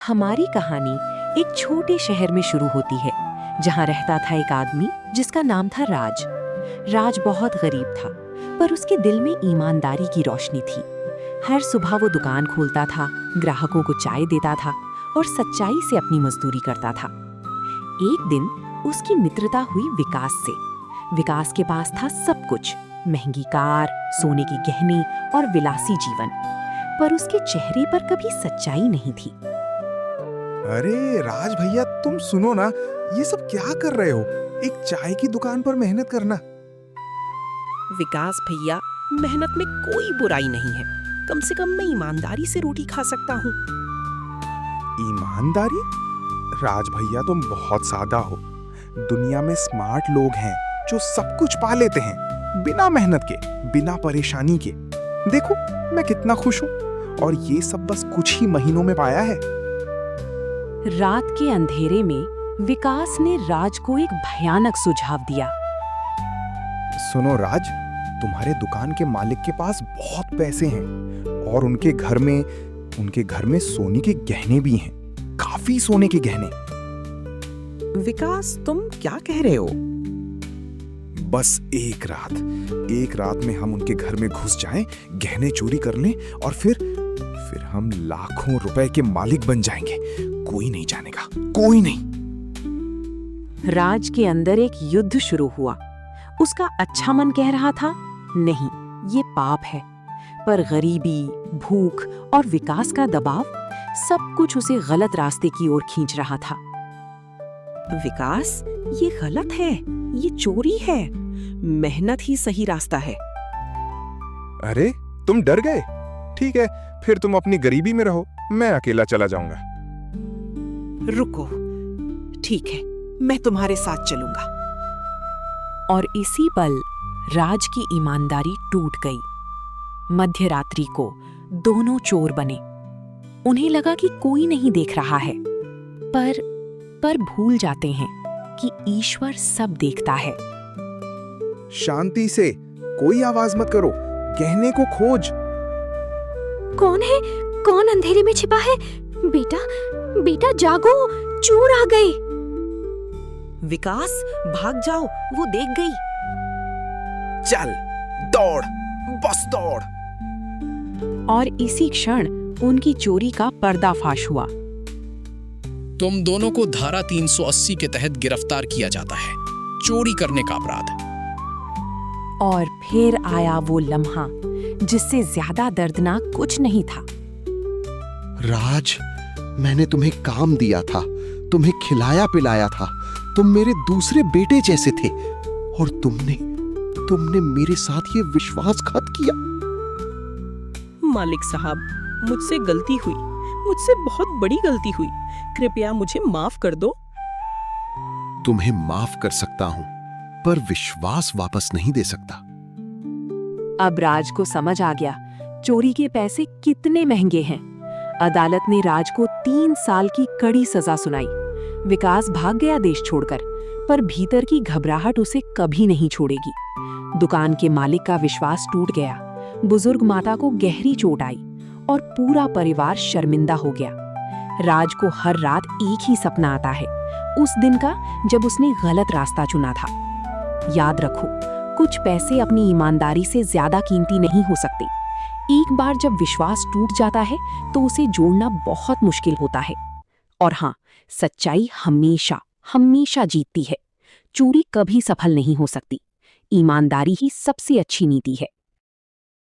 हमारी कहानी एक छोटे शहर में शुरू होती है जहां रहता था एक आदमी जिसका नाम था राज। राज बहुत गरीब था, पर उसके दिल में ईमानदारी की रोशनी थी। हर सुबह वो दुकान खोलता था, ग्राहकों को चाय देता था और सच्चाई से अपनी मजदूरी करता था। एक दिन उसकी मित्रता हुई विकास से। विकास के पास था सब कुछ, महंगी कार, सोने के गहने और विलासी जीवन, पर उसके चेहरे पर कभी सच्चाई नहीं थी। अरे राज भैया, तुम सुनो ना, ये सब क्या कर रहे हो? एक चाय की दुकान पर मेहनत करना। विकास भैया, मेहनत में कोई बुराई नहीं है। कम से कम मैं ईमानदारी से रोटी खा सकता हूँ। ईमानदारी? राज भैया, तुम बहुत सादा हो। दुनिया में स्मार्ट लोग हैं जो सब कुछ पा लेते हैं, बिना मेहनत के, बिना परेशानी के। देखो मैं कितना खुश हूँ, और ये सब बस कुछ ही महीनों में पाया है। रात के अंधेरे में विकास ने राज को एक भयानक सुझाव दिया। सुनो राज, तुम्हारे दुकान के मालिक के पास बहुत पैसे हैं और उनके घर में सोने के गहने भी हैं, काफी सोने के गहने। विकास, तुम क्या कह रहे हो? बस एक रात में हम उनके घर में घुस जाएं, गहने चोरी कर लें और फिर हम लाखों रुपए के मालिक बन जाएंगे। कोई नहीं जानेगा, कोई नहीं। राज के अंदर एक युद्ध शुरू हुआ। उसका अच्छा मन कह रहा था, नहीं, ये पाप है, पर गरीबी, भूख और विकास का दबाव, सब कुछ उसे गलत रास्ते की ओर खींच रहा था। विकास, ये गलत है, ये चोरी है। मेहनत ही सही रास्ता है। अरे तुम डर गए? ठीक है, फिर तुम अपनी गरीबी में रहो, मैं अकेला चला जाऊंगा। रुको, ठीक है, मैं तुम्हारे साथ चलूंगा। और इसी पल राज की ईमानदारी टूट गई। मध्य रात्रि को दोनों चोर बने। उन्हें लगा कि कोई नहीं देख रहा है, पर भूल जाते हैं कि ईश्वर सब देखता है। शांति से, कोई आवाज मत करो, गहने को खोज। कौन है? कौन अंधेरे में छिपा है? बेटा जागो, चोर आ गए। विकास, भाग जाओ, वो देख गई। चल, दौड़, बस दौड़। और इसी क्षण उनकी चोरी का पर्दाफाश हुआ। तुम दोनों को धारा 380 के तहत गिरफ्तार किया जाता है, चोरी करने का अपराध। और फिर आया वो लम्हा जिससे ज्यादा दर्दनाक कुछ नहीं था। राज, मैंने तुम्हें काम दिया था, तुम्हें खिलाया पिलाया था, तुम मेरे दूसरे बेटे जैसे थे, और तुमने मेरे साथ ये विश्वासघात किया। मालिक साहब, मुझसे गलती हुई, मुझसे बहुत बड़ी गलती हुई। कृपया मुझे माफ कर दो। तुम्हें माफ कर सकता हूं, पर विश्वास वापस नहीं दे सकता। अब राज को समझ आ गया चोरी के पैसे कितने महंगे हैं। अदालत ने राज को 3 साल की कड़ी सजा सुनाई। विकास भाग गया देश छोड़कर, पर भीतर की घबराहट उसे कभी नहीं छोड़ेगी। दुकान के मालिक का विश्वास टूट गया, बुजुर्ग माता को गहरी चोट आई और पूरा परिवार शर्मिंदा हो गया। राज को हर रात एक ही सपना आता है, उस दिन का जब उसने गलत रास्ता चुना था। याद रखो, कुछ पैसे अपनी ईमानदारी से ज्यादा कीमती नहीं हो सकते। एक बार जब विश्वास टूट जाता है तो उसे जोड़ना बहुत मुश्किल होता है। और हाँ, सच्चाई हमेशा जीतती है। चोरी कभी सफल नहीं हो सकती। ईमानदारी ही सबसे अच्छी नीति है।